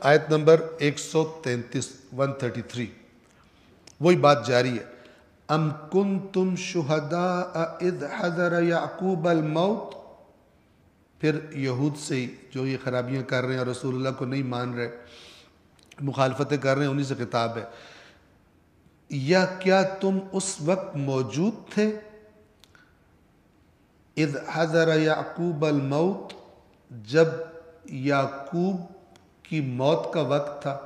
آیت نمبر 133 133 وہی بات جاری ہے. ام کنتم شہداء اذ حضر یعقوب الموت. پھر یہود سے جو یہ خرابیاں کر رہے ہیں اور رسول اللہ کو نہیں مان رہے، مخالفتیں کر رہے ہیں، انہی سے خطاب ہے. یا کیا تم اس وقت موجود تھے اذ حضر یعقوب الموت، جب یعقوب کی موت کا وقت تھا.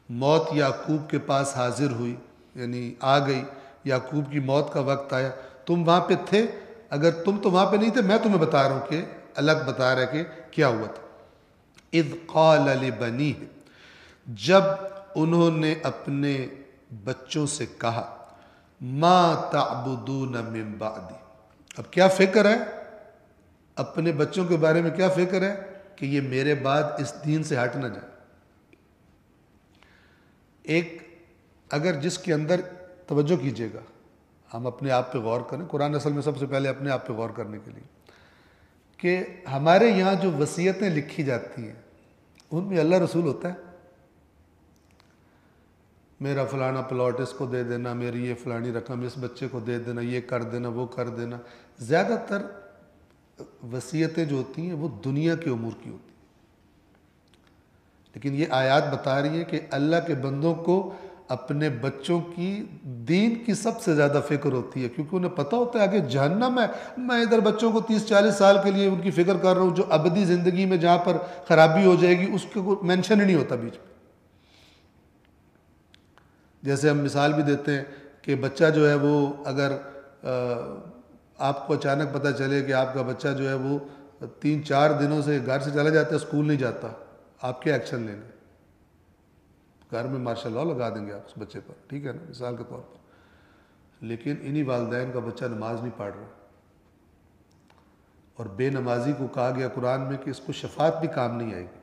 موت یعقوب کے پاس حاضر ہوئی، یعنی آ گئی، یعقوب کی موت کا وقت آیا. تم وہاں پہ تھے؟ اگر تم تو وہاں پہ نہیں تھے، میں تمہیں بتا رہا ہوں کہ الگ بتا رہا ہے کہ کیا ہوا تھا. اذ قال لبنیہ، جب انہوں نے اپنے بچوں سے کہا ما تعبدون من بعدی. اب کیا فکر ہے اپنے بچوں کے بارے میں؟ کیا فکر ہے کہ یہ میرے بعد اس دین سے ہٹ نہ جائے. ایک اگر جس کے اندر توجہ کیجئے گا، ہم اپنے آپ پہ غور کریں. قرآن اصل میں سب سے پہلے اپنے آپ پہ غور کرنے کے لیے کہ ہمارے یہاں جو وصیتیں لکھی جاتی ہیں ان میں اللہ رسول ہوتا ہے. میرا فلانا پلاٹ اس کو دے دینا، میری یہ فلانی رقم اس بچے کو دے دینا، یہ کر دینا، وہ کر دینا. زیادہ تر وصیتیں جو ہوتی ہیں وہ دنیا کے امور کی ہوتی ہیں. لیکن یہ آیات بتا رہی ہیں کہ اللہ کے بندوں کو اپنے بچوں کی دین کی سب سے زیادہ فکر ہوتی ہے، کیونکہ انہیں پتہ ہوتا ہے کہ جہنم ہے. میں ادھر بچوں کو 30-40 سال کے لیے ان کی فکر کر رہا ہوں، جو ابدی زندگی میں جہاں پر خرابی ہو جائے گی اس کو مینشن ہی نہیں ہوتا بیچ میں. جیسے ہم مثال بھی دیتے ہیں کہ بچہ جو ہے وہ اگر آپ کو اچانک پتہ چلے کہ آپ کا بچہ جو ہے وہ 3-4 دنوں سے گھر سے چلا جاتا ہے، اسکول نہیں جاتا، آپ کیا ایکشن لیں گے؟ گھر میں مارشل لاء لگا دیں گے آپ اس بچے پر، ٹھیک ہے نا، مثال کے طور پر. لیکن انہی والدین کا بچہ نماز نہیں پڑھ رہا اور بے نمازی کو کہا گیا قرآن میں کہ اس کو شفاعت بھی کام نہیں آئے گی.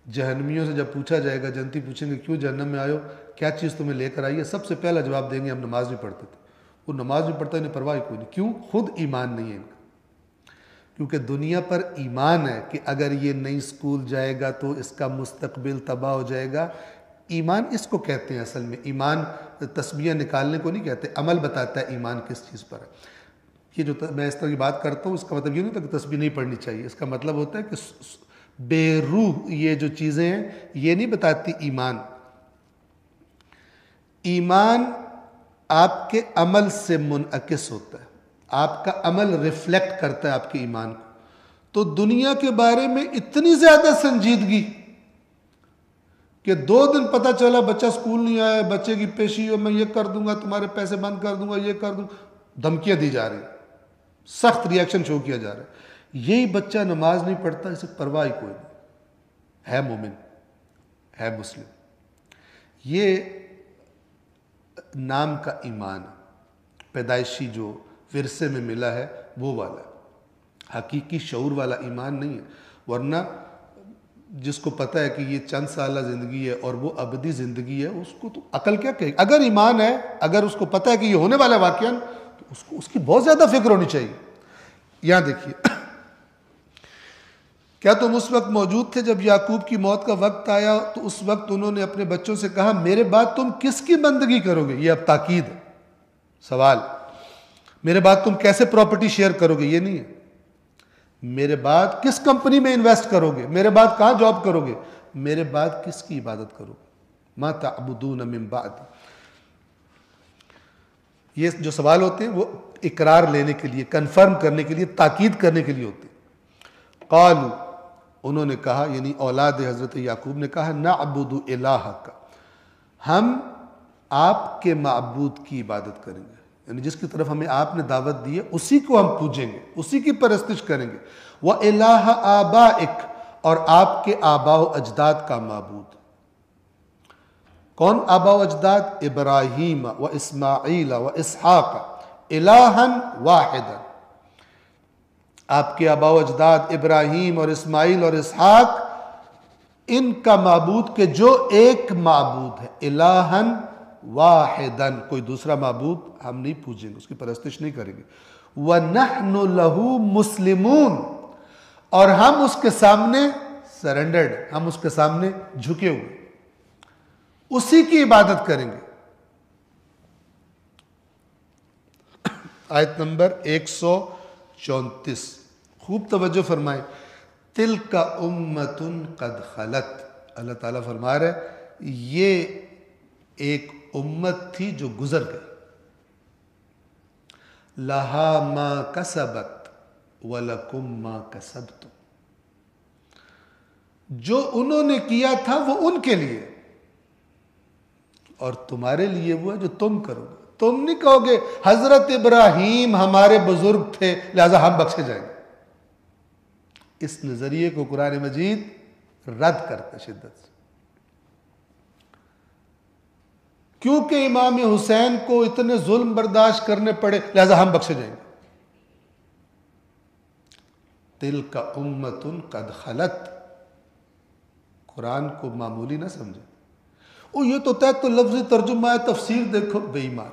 جہنمیوں سے جب پوچھا جائے گا، جنتی پوچھیں گے کیوں جہنم میں آئے ہو، کیا چیز تمہیں لے کر آئی ہے؟ سب سے پہلا جواب دیں گے ہم نماز نہیں پڑھتے تھے. وہ نماز نہیں پڑھتا، انہیں پرواہ کوئی نہیں. کیوں؟ خود ایمان نہیں ہے ان کا. کیونکہ دنیا پر ایمان ہے کہ اگر یہ نئی اسکول جائے گا تو اس کا مستقبل تباہ ہو جائے گا. ایمان اس کو کہتے ہیں اصل میں. ایمان تسبیح نکالنے کو نہیں کہتے، عمل بتاتا ہے ایمان کس چیز پر ہے. یہ جو میں اس طرح کی بات کرتا ہوں اس کا مطلب یہ نہیں ہوتا کہ تسبیح نہیں پڑھنی چاہیے. اس کا مطلب ہوتا ہے کہ بے روح یہ جو چیزیں ہیں یہ نہیں بتاتی ایمان. ایمان آپ کے عمل سے منعکس ہوتا ہے، آپ کا عمل ریفلیکٹ کرتا ہے آپ کے ایمان کو. تو دنیا کے بارے میں اتنی زیادہ سنجیدگی کہ 2 دن پتہ چلا بچہ اسکول نہیں آیا، بچے کی پیشی ہو، میں یہ کر دوں گا، تمہارے پیسے بند کر دوں گا، یہ کر دوں گا، دھمکیاں دی جا رہی، سخت ری ایکشن شو کیا جا رہا ہے. یہی بچہ نماز نہیں پڑھتا، اسے پرواہ کوئی نہیں، ہے مومن، ہے مسلم. یہ نام کا ایمان پیدائشی جو ورثے میں ملا ہے وہ والا ہے، حقیقی شعور والا ایمان نہیں ہے. ورنہ جس کو پتہ ہے کہ یہ چند سالہ زندگی ہے اور وہ ابدی زندگی ہے، اس کو تو عقل کیا کہے. اگر ایمان ہے، اگر اس کو پتہ ہے کہ یہ ہونے والا واقعہ تو اس کی بہت زیادہ فکر ہونی چاہیے. یہاں دیکھیے، کیا تم اس وقت موجود تھے جب یعقوب کی موت کا وقت آیا تو اس وقت انہوں نے اپنے بچوں سے کہا میرے بعد تم کس کی بندگی کرو گے؟ یہ اب تاکید ہے، سوال. میرے بعد تم کیسے پراپرٹی شیئر کرو گے؟ یہ نہیں ہے. میرے بعد کس کمپنی میں انویسٹ کرو گے؟ میرے بعد کہاں جاب کرو گے؟ میرے بعد کس کی عبادت کرو گے؟ ما تعبدون من بعد. یہ جو سوال ہوتے ہیں وہ اقرار لینے کے لیے، کنفرم کرنے کے لیے، تاکید کرنے کے لیے ہوتے ہیں. قالوا، انہوں نے کہا، یعنی اولاد حضرت یعقوب نے کہا، نعبد الہک، ہم آپ کے معبود کی عبادت کریں گے، یعنی جس کی طرف ہمیں آپ نے دعوت دی ہے اسی کو ہم پوجیں گے، اسی کی پرستش کریں گے. وَإِلَٰهَ آبَائِكَ، اور آپ کے آباء و اجداد کا معبود. کون آباء و اجداد؟ ابراہیم و اسماعیل و اسحاق الہًا واحدا. آپ کے آباء و اجداد ابراہیم اور اسماعیل اور اسحاق، ان کا معبود کہ جو ایک معبود ہے، الہًا واحدا، کوئی دوسرا معبود ہم نہیں پوجیں گے، اس کی پرستش نہیں کریں گے. وَنَحْنُ لَهُ مُسْلِمُونَ، اور ہم اس کے سامنے سرنڈرڈ، ہم اس کے سامنے جھکے ہوئے، اسی کی عبادت کریں گے۔ آیت نمبر 134، خوب توجہ فرمائیں۔ تِلْكَ أُمَّةٌ قَدْ خَلَتْ، اللہ تعالیٰ فرما رہے یہ ایک امت تھی جو گزر گئی، لَهَا مَا كَسَبَتْ وَلَكُمْ مَا كَسَبْتُمْ، جو انہوں نے کیا تھا وہ ان کے لیے، اور تمہارے لیے وہ ہے جو تم کرو گے۔ تم نہیں کہو گے حضرت ابراہیم ہمارے بزرگ تھے لہذا ہم بخشے جائیں گے۔ اس نظریے کو قرآن مجید رد کرتا شدت سے، کیونکہ امام حسین کو اتنے ظلم برداشت کرنے پڑے لہذا ہم بخشے جائیں گے۔ تِلْكَ أُمَّةٌ قَدْ خَلَتْ، قرآن کو معمولی نہ سمجھے۔ یہ تو تو لفظی ترجمہ ہے، تفسیر دیکھو، بے ایمان،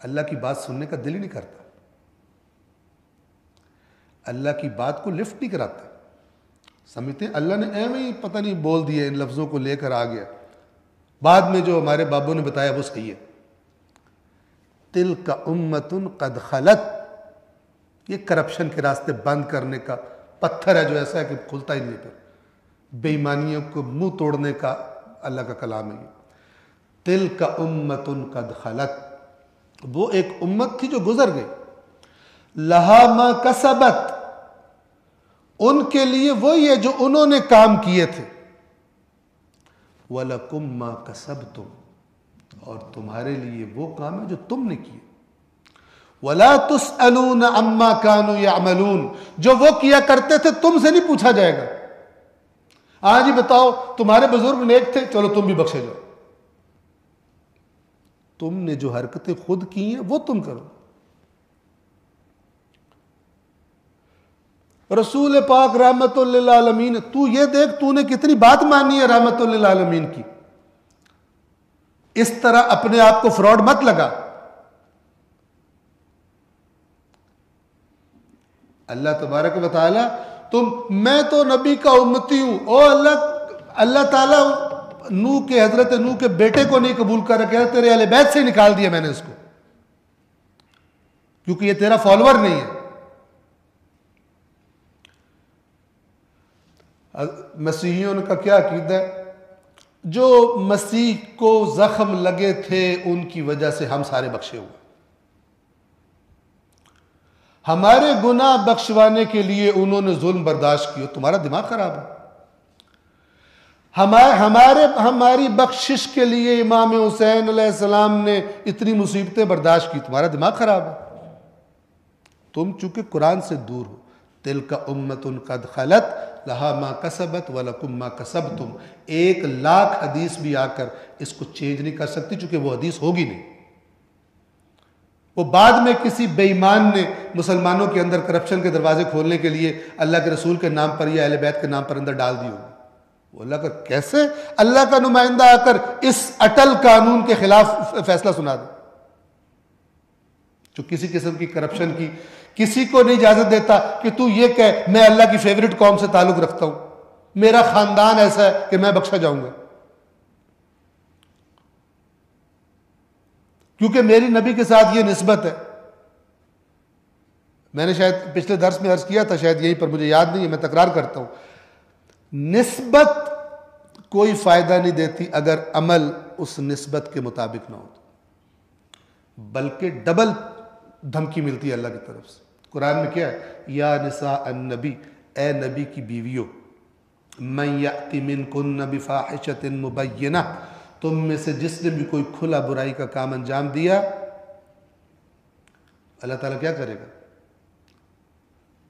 اللہ کی بات سننے کا دل ہی نہیں کرتا، اللہ کی بات کو لفٹ نہیں کراتا، سمجھتے ہیں اللہ نے ایویں ہی پتہ نہیں بول دیا، ان لفظوں کو لے کر آ گیا، بعد میں جو ہمارے بابوں نے بتایا وہ صحیح ہے۔ تِلْكَ أُمَّةٌ قَدْ خَلَتْ، یہ کرپشن کے راستے بند کرنے کا پتھر ہے جو ایسا ہے کہ کھلتا ہی نہیں پھر، بے ایمانیوں کو منہ توڑنے کا اللہ کا کلام ہے یہ۔ تِلْكَ أُمَّةٌ قَدْ خَلَتْ، وہ ایک امت تھی جو گزر گئی، لَهَا مَا كَسَبَتْ، ان کے لیے وہی ہے جو انہوں نے کام کیے تھے، وَلَكُمْ مَا كَسَبْتُمْ، اور تمہارے لیے وہ کام ہے جو تم نے کیے، وَلَا تُسْأَلُونَ عَمَّا كَانُوا يَعْمَلُونَ، جو وہ کیا کرتے تھے تم سے نہیں پوچھا جائے گا۔ ہاں جی بتاؤ تمہارے بزرگ نیک تھے، چلو تم بھی بخشے جاؤ، تم نے جو حرکتیں خود کی ہیں وہ تم کرو۔ رسول پاک رحمت للعالمین، تو یہ دیکھ تو نے کتنی بات مانی ہے رحمت للعالمین کی، اس طرح اپنے آپ کو فراڈ مت لگا۔ اللہ تبارک و تعالی، میں تو نبی کا امتی ہوں، او اللہ تعالیٰ حضرت نوح کے بیٹے کو نہیں قبول کر رکھا، تیرے اہل بیت سے نکال دیا میں نے اس کو، کیونکہ یہ تیرا فالوور نہیں ہے۔ مسیحیوں کا کیا عقیدہ ہے؟ جو مسیح کو زخم لگے تھے ان کی وجہ سے ہم سارے بخشے ہوئے، ہمارے گناہ بخشوانے کے لیے انہوں نے ظلم برداشت کیا، تمہارا دماغ خراب ہے۔ ہماری بخشش کے لیے امام حسین علیہ السلام نے اتنی مصیبتیں برداشت کی، تمہارا دماغ خراب ہے۔ تم چونکہ قرآن سے دور ہو۔ تِلْكَ أُمَّةٌ قَدْ خَلَتْ لَهَا مَا كَسَبَتْ وَلَكُمْ مَا كَسَبْتُمْ، 1,00,000 حدیث بھی آ کر اس کو چینج نہیں کر سکتی، چونکہ وہ حدیث ہوگی نہیں۔ وہ بعد میں کسی بے ایمان نے مسلمانوں کے اندر کرپشن کے دروازے کھولنے کے لیے اللہ کے رسول کے نام پر یا اہل بیت کے نام پر اندر ڈال دی ہوگی۔ وہ اللہ کا کیسے اللہ کا نمائندہ آ کر اس اٹل قانون کے خلاف فیصلہ سنا دے جو کسی قسم کی کرپشن کی کسی کو نہیں اجازت دیتا کہ تو یہ کہے میں اللہ کی فیوریٹ قوم سے تعلق رکھتا ہوں، میرا خاندان ایسا ہے کہ میں بخشا جاؤں گا، کیونکہ میری نبی کے ساتھ یہ نسبت ہے۔ میں نے شاید پچھلے درس میں عرض کیا تھا، شاید یہیں پر، مجھے یاد نہیں ہے، میں تکرار کرتا ہوں، نسبت کوئی فائدہ نہیں دیتی اگر عمل اس نسبت کے مطابق نہ ہو، بلکہ ڈبل دھمکی ملتی ہے اللہ کی طرف سے۔ قرآن میں کیا ہے؟ یا نساء النبی، اے نبی کی بیویوں، من یأت منکن بفاحشۃ مبینہ، تم میں سے جس نے بھی کوئی کھلا برائی کا کام انجام دیا، اللہ تعالیٰ کیا کرے گا؟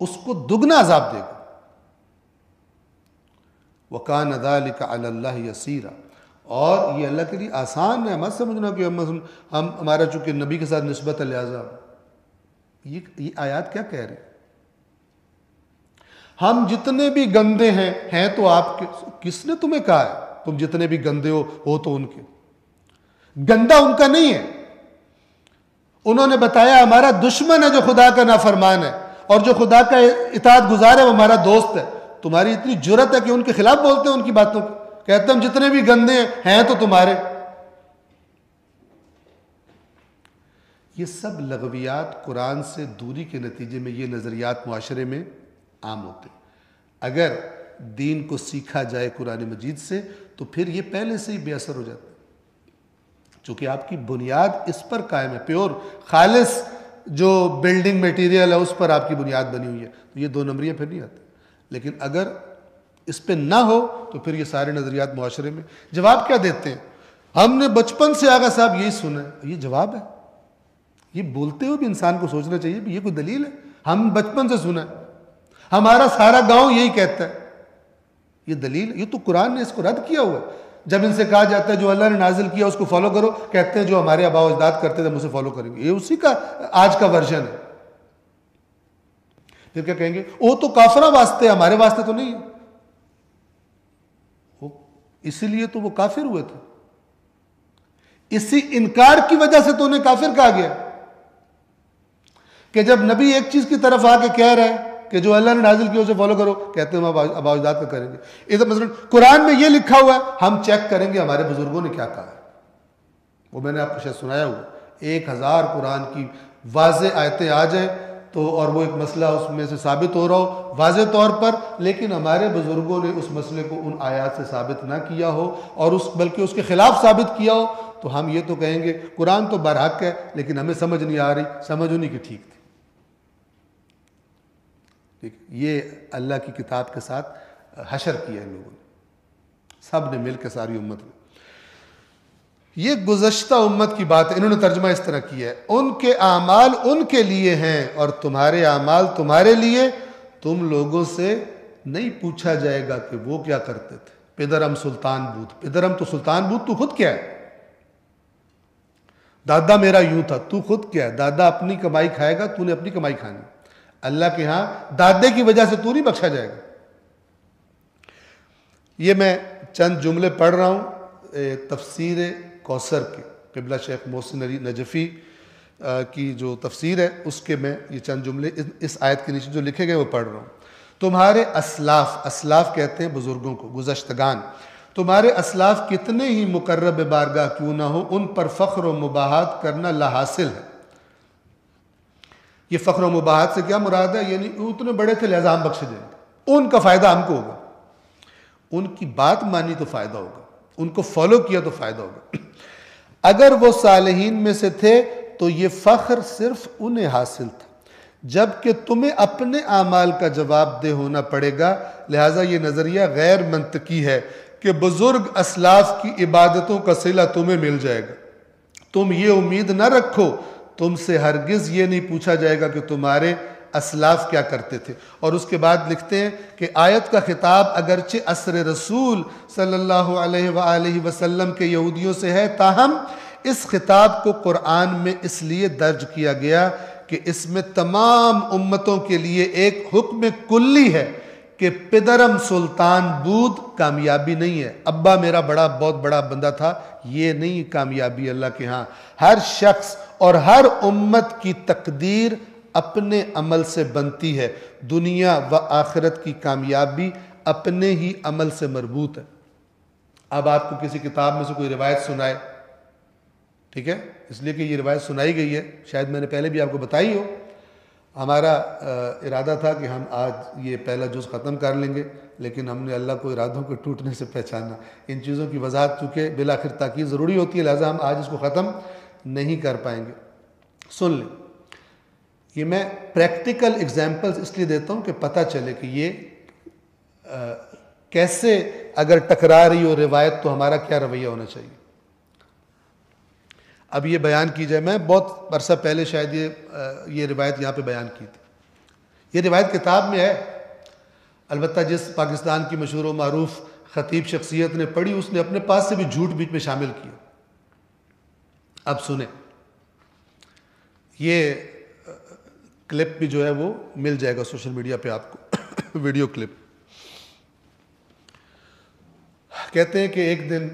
اس کو دگنا عذاب دے گا۔ وَكَانَ ذَلِكَ عَلَى اللَّهِ يَسِيرًا، اور یہ اللہ کے لیے آسان ہے، مت سمجھنا کہ ہمارا چونکہ نبی کے ساتھ نسبت ہے لہٰذا۔ یہ آیات کیا کہہ رہے ہیں؟ ہم جتنے بھی گندے ہیں تو آپ کے، کس نے تمہیں کہا ہے تم جتنے بھی گندے ہو تو ان کے؟ گندا ان کا نہیں ہے، انہوں نے بتایا ہمارا دشمن ہے جو خدا کا نافرمان ہے، اور جو خدا کا اطاعت گزار ہے وہ ہمارا دوست ہے۔ تمہاری اتنی جرت ہے کہ ان کے خلاف بولتے ہیں ان کی باتوں کو، کہتے ہیں ہم جتنے بھی گندے ہیں تو تمہارے۔ یہ سب لغویات، قرآن سے دوری کے نتیجے میں یہ نظریات معاشرے میں عام ہوتے ہیں۔ اگر دین کو سیکھا جائے قرآن مجید سے تو پھر یہ پہلے سے ہی بے اثر ہو جاتا ہے، چونکہ آپ کی بنیاد اس پر قائم ہے، پیور خالص جو بلڈنگ میٹیریل ہے اس پر آپ کی بنیاد بنی ہوئی ہے، تو یہ دو نمبریاں پھر نہیں آتی۔ لیکن اگر اس پہ نہ ہو تو پھر یہ سارے نظریات معاشرے میں جواب کیا دیتے ہیں؟ ہم نے بچپن سے آغا صاحب یہی سنا ہے۔ یہ جواب ہے؟ یہ بولتے ہوئے بھی انسان کو سوچنا چاہیے کہ یہ کوئی دلیل ہے؟ ہم بچپن سے سنا ہے، ہمارا سارا گاؤں یہی کہتا ہے، یہ دلیل؟ یہ تو قرآن نے اس کو رد کیا ہوا ہے۔ جب ان سے کہا جاتا ہے جو اللہ نے نازل کیا اس کو فالو کرو، کہتے ہیں جو ہمارے آباء و اجداد کرتے تھے ہم اسے فالو کریں گے۔ یہ اسی کا آج کا ورژن ہے۔ پھر کیا کہیں گے؟ وہ تو کافروں واسطے، ہمارے واسطے تو نہیں ہے۔ اسی لیے تو وہ کافر ہوئے تھے، اسی انکار کی وجہ سے تو انہیں کافر کہا گیا کہ جب نبی ایک چیز کی طرف آ کے کہہ رہا ہے کہ جو اللہ نے نازل کیا اسے فالو کرو، کہتے ہیں ہم آباء و اجداد کا کریں گے۔ ادھر مثلا قرآن میں یہ لکھا ہوا ہے، ہم چیک کریں گے ہمارے بزرگوں نے کیا کہا ہے۔ وہ میں نے آپ کو شاید سنایا ہوا، 1000 قرآن کی واضح آیتیں آ جائیں تو اور وہ ایک مسئلہ اس میں سے ثابت ہو رہا ہو واضح طور پر، لیکن ہمارے بزرگوں نے اس مسئلے کو ان آیات سے ثابت نہ کیا ہو اور بلکہ اس کے خلاف ثابت کیا ہو، تو ہم یہ تو کہیں گے قرآن تو برحق ہے لیکن ہمیں سمجھ نہیں آ رہی، سمجھ انہی کی ٹھیک تھی۔ یہ اللہ کی کتاب کے ساتھ حشر کیا ان لوگوں نے، سب نے مل کے، ساری امت نے۔ یہ گزشتہ امت کی بات ہے، انہوں نے ترجمہ اس طرح کیا ہے، ان کے اعمال ان کے لیے ہیں اور تمہارے اعمال تمہارے لیے، تم لوگوں سے نہیں پوچھا جائے گا کہ وہ کیا کرتے تھے۔ پدرم سلطان بود، پدرم تو سلطان بود، تو خود کیا ہے؟ دادا میرا یوں تھا، تو خود کیا ہے؟ دادا اپنی کمائی کھائے گا، تو نے اپنی کمائی کھانی۔ اللہ کے ہاں دادے کی وجہ سے تو نہیں بخشا جائے گا۔ یہ میں چند جملے پڑھ رہا ہوں تفسیر کوثر کے، قبلہ شیخ محسن علی نجفی کی جو تفسیر ہے اس کے میں یہ چند جملے اس آیت کے نیچے جو لکھے گئے وہ پڑھ رہا ہوں۔ تمہارے اسلاف، اسلاف کہتے ہیں بزرگوں کو، گزشتگان، تمہارے اسلاف کتنے ہی مقرب بارگاہ کیوں نہ ہو، ان پر فخر و مباحات کرنا لاحاصل ہے۔ یہ فخر و مباحات سے کیا مراد ہے؟ یعنی اتنے بڑے تھے لہذا ہم بخش دیں گے، ان کا فائدہ ہم کو ہوگا، ان کی بات مانی تو فائدہ ہوگا، ان کو فالو کیا تو فائدہ ہوگا۔ اگر وہ صالحین میں سے تھے تو یہ فخر صرف انہیں حاصل تھا، جبکہ تمہیں اپنے اعمال کا جواب دہ ہونا پڑے گا، لہٰذا یہ نظریہ غیر منطقی ہے کہ بزرگ اسلاف کی عبادتوں کا صلہ تمہیں مل جائے گا۔ تم یہ امید نہ رکھو، تم سے ہرگز یہ نہیں پوچھا جائے گا کہ تمہارے اسلاف کیا کرتے تھے۔ اور اس کے بعد لکھتے ہیں کہ آیت کا خطاب اگرچہ عصر رسول صلی اللہ علیہ وآلہ وسلم کے یہودیوں سے ہے، تاہم اس خطاب کو قرآن میں اس لیے درج کیا گیا کہ اس میں تمام امتوں کے لیے ایک حکم کلی ہے کہ پدرم سلطان بود کامیابی نہیں ہے، ابا میرا بہت بڑا بندہ تھا، یہ نہیں کامیابی اللہ کے ہاں۔ ہر شخص اور ہر امت کی تقدیر اپنے عمل سے بنتی ہے، دنیا و آخرت کی کامیابی اپنے ہی عمل سے مربوط ہے۔ اب آپ کو کسی کتاب میں سے کوئی روایت سنائے، ٹھیک ہے، اس لیے کہ یہ روایت سنائی گئی ہے، شاید میں نے پہلے بھی آپ کو بتائی ہو، ہمارا ارادہ تھا کہ ہم آج یہ پہلا جز ختم کر لیں گے، لیکن ہم نے اللہ کو ارادوں کے ٹوٹنے سے پہچانا، ان چیزوں کی وضاحت چونکہ بالآخر تاکید ضروری ہوتی ہے، لہٰذا ہم آج اس کو ختم نہیں کر پائیں گے۔ سن لیں، یہ میں پریکٹیکل ایگزامپلز اس لیے دیتا ہوں کہ پتہ چلے کہ یہ کیسے اگر ٹکرا رہی ہو روایت تو ہمارا کیا رویہ ہونا چاہیے۔ اب یہ بیان کی جائے، میں بہت عرصہ پہلے شاید یہ روایت یہاں پہ بیان کی تھی، یہ روایت کتاب میں ہے، البتہ جس پاکستان کی مشہور و معروف خطیب شخصیت نے پڑھی اس نے اپنے پاس سے بھی جھوٹ بیچ میں شامل کیا۔ اب سنیں، یہ کلپ بھی جو ہے وہ مل جائے گا سوشل میڈیا پہ آپ کو، ویڈیو کلپ۔ کہتے ہیں کہ ایک دن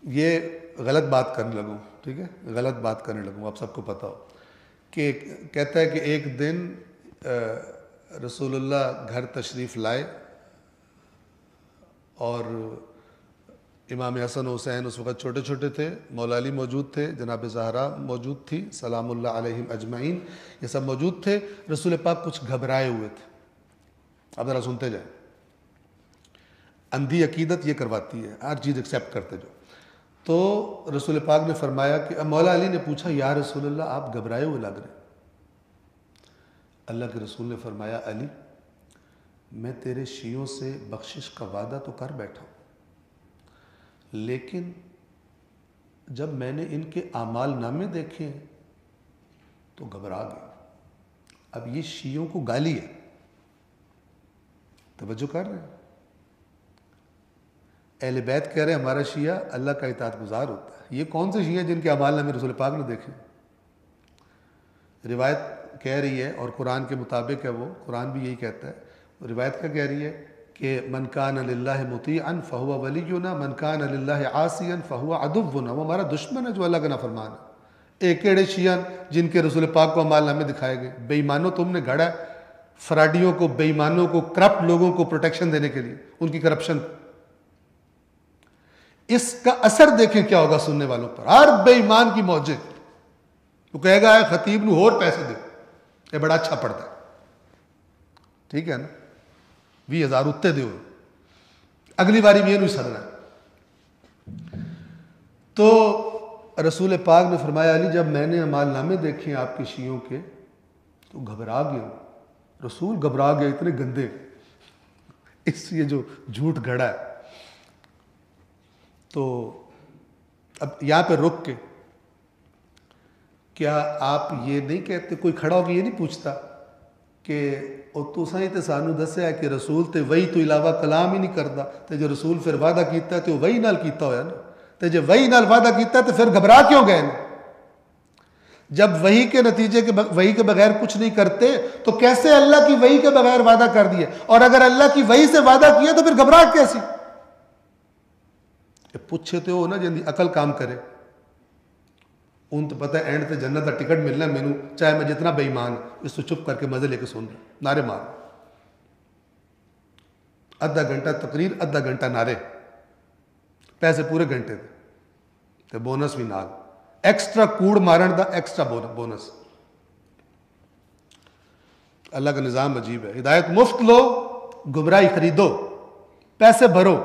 یہ غلط بات کرنے لگوں ٹھیک ہے، غلط بات کرنے لگوں، آپ سب کو پتہ ہو کہ کہتا ہے کہ ایک دن رسول اللہ گھر تشریف لائے اور امام حسن و حسین اس وقت چھوٹے چھوٹے تھے، مولا علی موجود تھے، جناب زہرا موجود تھی سلام اللہ علیہم اجمعین، یہ سب موجود تھے۔ رسول پاک کچھ گھبرائے ہوئے تھے، اب ذرا سنتے جائیں، اندھی عقیدت یہ کرواتی ہے، ہر چیز ایکسیپٹ کرتے جو۔ تو رسول پاک نے فرمایا کہ مولا علی نے پوچھا یا رسول اللہ آپ گھبرائے ہوئے لگ رہے ہیں۔ اللہ کے رسول نے فرمایا علی میں تیرے شیعوں سے بخشش کا وعدہ تو کر بیٹھا ہوں، لیکن جب میں نے ان کے اعمال نامے دیکھے تو گھبرا گیا۔ اب یہ شیعوں کو گالی ہے، توجہ کر رہے ہیں، اہل بیت کہہ رہے ہیں ہمارا شیعہ اللہ کا اطاعت گزار ہوتا ہے۔ یہ کون سے شیعہ جن کے اعمال نامے رسول پاک نے دیکھے؟ روایت کہہ رہی ہے اور قرآن کے مطابق ہے، وہ قرآن بھی یہی کہتا ہے، روایت کیا کہہ رہی ہے کہ من کان للہ مطیعا فہو ولینا من کان للہ عاصیا فہو عدونا، وہ ہمارا دشمن ہے جو اللہ کا نافرمان ہے۔ ایک ایڑے شیعہ جن کے رسول پاک کو اعمال نامے دکھائے گئے، بے ایمانوں تم نے گھڑا ہے، فراڈیوں کو، بے ایمانوں کو، کرپٹ لوگوں کو پروٹیکشن دینے کے لیے، ان کی کرپشن۔ اس کا اثر دیکھیں کیا ہوگا سننے والوں پر، ہر بے ایمان کی موجے وہ کہے گا خطیب نو اور پیسے دے، یہ بڑا اچھا پڑھتا ہے، ٹھیک ہے نا، 20,000 اتنے دیو، اگلی باری بھی یہ نہیں سدنا۔ تو رسول پاک نے فرمایا علی جب میں نے اعمال نامے دیکھے آپ کے شیعوں کے تو گھبرا گیا، رسول گھبرا گیا، اتنے گندے، اس یہ جو جھوٹ گھڑا ہے۔ تو اب یہاں پہ رک کے کیا آپ یہ نہیں کہتے، کوئی کھڑا ہو کے یہ نہیں پوچھتا کہ اور تساں ہی تے سانو دسیا ہے کہ رسول تے وہی تو علاوہ کلام ہی نہیں کرتا، تے جو رسول پھر وعدہ کیتا ہے تے وہی نال کیتا ہویا نا، تے جو وہی نال وعدہ کیتا ہے تے پھر گھبرا کیوں گئے نا؟ جب وہی کے نتیجے کے وہی کے بغیر کچھ نہیں کرتے تو کیسے اللہ کی وہی کے بغیر وعدہ کر دیا، اور اگر اللہ کی وہی سے وعدہ کیا تو پھر گھبراہٹ کیسی؟ پوچھے تو ہو نا جن دی عقل کام کرے، ان تو پتہ ہے اینڈ تے جنت کا ٹکٹ ملنا ہے مینوں، چاہے میں جتنا بے ایمان اس تو چپ کر کے مزے لے کے سن رہا، نعرے مار، آدھا گھنٹہ تقریر، آدھا گھنٹہ نعرے، پیسے پورے گھنٹے دے تے بونس بھی نال، ایکسٹرا کوڑ مارن دا ایکسٹرا بونس۔ اللہ کا نظام عجیب ہے، ہدایت مفت لو، گمراہی خریدو، پیسے بھرو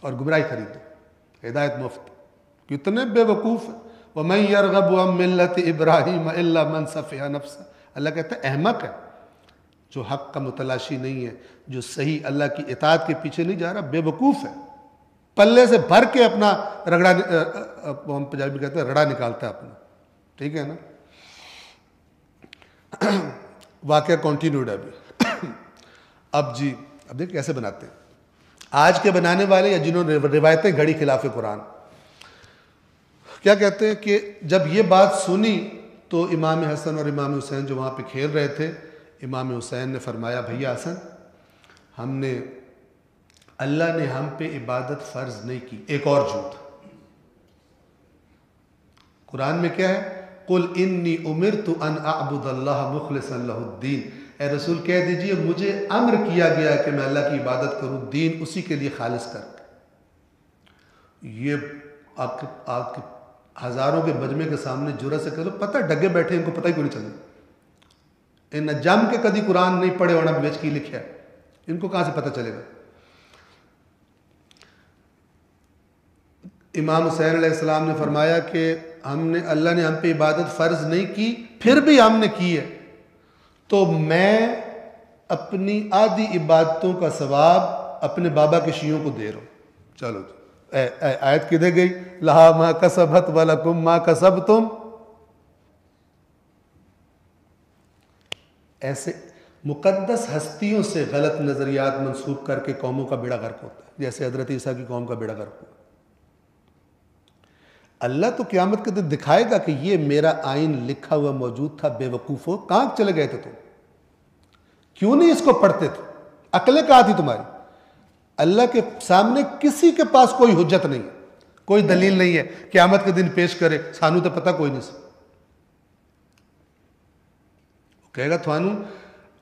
اور گمراہی خریدو، ہدایت مفت۔ کتنے بے وقوف ہیں، وَمَن يَرْغَبُ عَن مِّلَّةِ إِبْرَاهِيمَ إِلَّا مَن سَفِهَ نَفْسَهُ، اللہ کہتا ہے احمق ہے جو حق کا متلاشی نہیں ہے، جو صحیح اللہ کی اطاعت کے پیچھے نہیں جا رہا، بے وقوف ہے، پلے سے بھر کے اپنا رگڑا، ہم پنجابی کہتے ہیں رڑا نکالتا ہے اپنا، ٹھیک ہے نا۔ واقعہ کنٹینیوڈ ہے ابھی۔ اب جی اب دیکھ کیسے بناتے ہیں آج کے بنانے والے یا جنہوں نے روایتیں گھڑی خلاف قرآن، کیا کہتے ہیں کہ جب یہ بات سنی تو امام حسن اور امام حسین جو وہاں پہ کھیل رہے تھے، امام حسین نے فرمایا بھیا حسن اللہ نے ہم پہ عبادت فرض نہیں کی۔ ایک اور جھوٹ قرآن میں کیا ہے، قل انی امرت ان اعبد اللہ مخلصا لہ الدین، اے رسول کہہ دیجئے مجھے امر کیا گیا ہے کہ میں اللہ کی عبادت کروں، دین اسی کے لیے خالص کر کے۔ یہ آپ ہزاروں کے مجمع کے سامنے جرأت سے کرو، پتہ ڈگے بیٹھے ان کو پتہ ہی کوئی نہیں چلتا، ان جم کے کدی قرآن نہیں پڑھے ہونا بیچ کی لکھا ہے، ان کو کہاں سے پتہ چلے گا۔ امام حسین علیہ السلام نے فرمایا کہ اللہ نے ہم پہ عبادت فرض نہیں کی، پھر بھی ہم نے کی ہے، تو میں اپنی آدھی عبادتوں کا ثواب اپنے بابا کے شیعوں کو دے رہا ہوں۔ چلو جی آیت کدھر گئی، لہا ما کسبت ولکم ما کسبتم۔ ایسے مقدس ہستیوں سے غلط نظریات منسوخ کر کے قوموں کا بیڑا غرق ہوتا ہے، جیسے حضرت عیسیٰ کی قوم کا بیڑا غرق ہوا۔ اللہ تو قیامت کے دن دکھائے گا کہ یہ میرا آئین لکھا ہوا موجود تھا، بے وقوفو کہاں چلے گئے تھے تم، کیوں نہیں اس کو پڑھتے تھے، عقلیں کہاں تھی تمہاری؟ اللہ کے سامنے کسی کے پاس کوئی حجت نہیں، کوئی دلیل نہیں ہے قیامت کے دن پیش کرے, سانو تو پتہ کوئی نہیں سی. کہے گا تھانو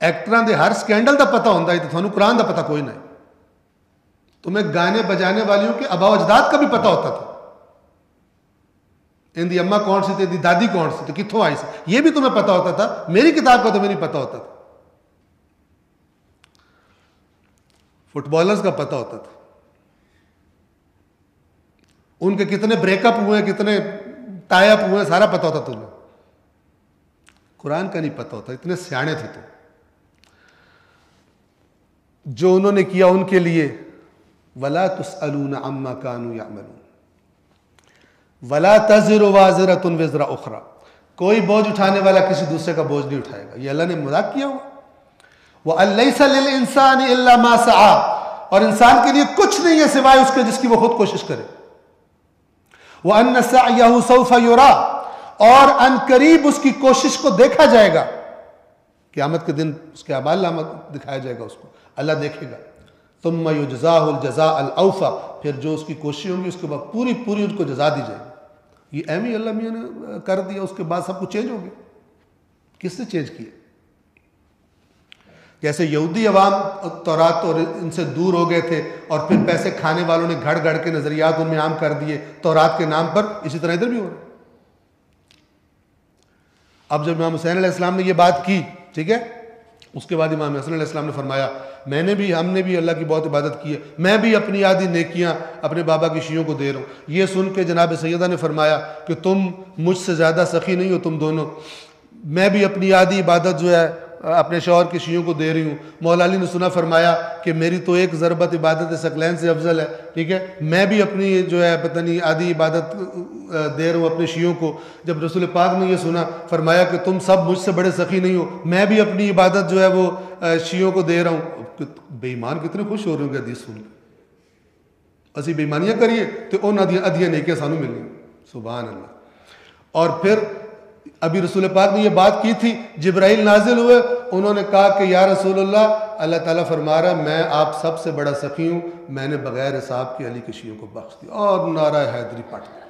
ایکٹراں دے ہر سکینڈل دا پتہ ہوندا ہے تو تھانو قرآن دا پتہ کوئی نہیں. تمہیں گانے بجانے والیوں کے آباء و اجداد کا بھی پتہ ہوتا تھا, ان دی اماں کون سی تھی, ان دی دادی کون سی تھی, کتھوں آئی سی, یہ بھی تمہیں پتہ ہوتا تھا. میری کتاب کا تمہیں نہیں پتہ ہوتا تھا. فٹ بالرز کا پتہ ہوتا تھا, ان کے کتنے بریک اپ ہوئے, کتنے ٹائی اپ ہوئے, سارا پتہ ہوتا تمہیں. قرآن کا نہیں پتہ ہوتا, اتنے سیانے تھے تم. جو انہوں نے کیا ان کے لیے وَلَا تُسْأَلُونَ عَمَّا كَانُوا يَعْمَلُونَ وَلَا تَزِرُ وَازِرَةٌ وِزْرَ أُخْرَى. کوئی بوجھ اٹھانے والا کسی دوسرے کا بوجھ نہیں اٹھائے گا. یہ اللہ نے مذاق کیا ہوا. وَأَن لَيْسَ لِلْإِنسَانِ إِلَّا مَا سَعَىٰ, اور انسان کے لیے کچھ نہیں ہے سوائے اس کے جس کی وہ خود کوشش کرے. وَأَنَّ سَعْيَهُ سَوْفَ يُرَىٰ, اور ان قریب اس کی کوشش کو دیکھا جائے گا. قیامت کے دن اس کے اعمال نامہ دکھایا جائے گا, اس کو اللہ دیکھے گا. ثُمَّ يُجْزَاهُ الْجَزَاءَ الْأَوْفَىٰ, پھر جو اس کی کوششیں ہوں گی اس کے بعد پوری ان کو جزا دی جائے گی. یہ ایم ہی اللہ میاں نے کر دیا, اس کے بعد سب کچھ چینج ہو گیا. کس نے چینج کیا؟ جیسے یہودی عوام تورات اور ان سے دور ہو گئے تھے اور پھر پیسے کھانے والوں نے گھڑ گھڑ کے نظریات ان میں عام کر دیے تورات کے نام پر, اسی طرح ادھر بھی ہو رہا ہے. اب جب امام حسین علیہ السلام نے یہ بات کی, ٹھیک ہے, اس کے بعد امام حسن علیہ السلام نے فرمایا ہم نے بھی اللہ کی بہت عبادت کی ہے, میں بھی اپنی آدھی نیکیاں اپنے بابا کی شیعوں کو دے رہا ہوں. یہ سن کے جناب سیدہ نے فرمایا کہ تم مجھ سے زیادہ سخی نہیں ہو تم دونوں, میں بھی اپنی آدھی عبادت جو ہے اپنے شوہر کے شیعوں کو دے رہی ہوں. مولا علی نے سنا فرمایا کہ میری تو ایک ضربت عبادت ثقلین سے افضل ہے, ٹھیک ہے, میں بھی اپنی جو ہے پتہ نہیں آدھی عبادت دے رہا ہوں اپنے شیعوں کو. جب رسول پاک نے یہ سنا فرمایا کہ تم سب مجھ سے بڑے سخی نہیں ہو, میں بھی اپنی عبادت جو ہے وہ شیعوں کو دے رہا ہوں. بے ایمان کتنے خوش ہو رہے ہوں گے حدیث سن کے, اسی بے ایمانیاں کریے تو ان ادھیاں نیکیاں سانو مل گئی. سبحان اللہ. اور پھر ابھی رسول پاک نے یہ بات کی تھی, جبرائیل نازل ہوئے, انہوں نے کہا کہ یا رسول اللہ, اللہ تعالیٰ فرما رہا میں آپ سب سے بڑا سخی ہوں, میں نے بغیر حساب کے علی کے شیعوں کو بخش دیا. اور نعرہ حیدری پٹ گیا.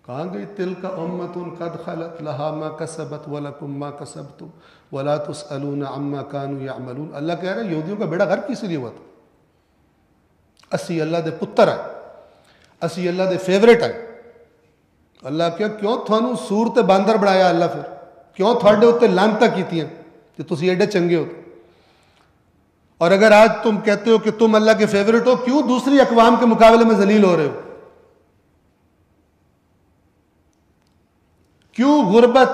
کہاں گئی تلک امۃ قد خلت لہا ما کسبت ولکم ما کسبتم ولا تسألون عما كانوا يعملون. اللہ کہہ رہا ہے یہودیوں کا بیڑا غرق کس لیے ہوا تھا؟ اسی اللہ دے پتر ہے, اسی اللہ دے فیورٹ ہے. اللہ کیوں تھانوں سور تے باندر بنایا اللہ, پھر کیوں تھوڑے اتنے لعنتاں کیتیاں کہ تسی ایڈے چنگے ہو. اور اگر آج تم کہتے ہو کہ تم اللہ کے فیورٹ ہو, کیوں دوسری اقوام کے مقابلے میں ذلیل ہو رہے ہو؟ کیوں غربت,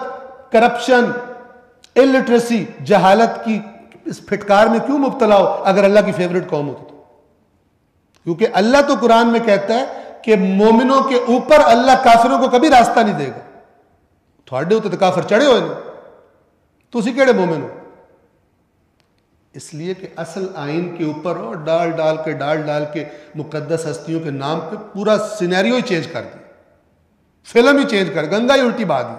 کرپشن, الٹریسی, جہالت کی اس پھٹکار میں کیوں مبتلا ہو اگر اللہ کی فیورٹ قوم ہو تو؟ کیونکہ اللہ تو قرآن میں کہتا ہے کہ مومنوں کے اوپر اللہ کافروں کو کبھی راستہ نہیں دے گا. تھوڑے ہوتے تو کافر چڑھے ہوئے نہیں, تسی کیڑے مومن ہو؟ اس لیے کہ اصل آئین کے اوپر اور ڈال ڈال کے مقدس ہستیوں کے نام پہ پورا سینیریو ہی چینج کر دیا, فلم ہی چینج کر, گنگا ہی الٹی بہا دی.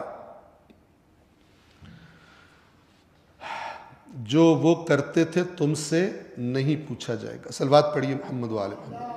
جو وہ کرتے تھے تم سے نہیں پوچھا جائے گا. صلوات پڑھیے محمد و آل محمد.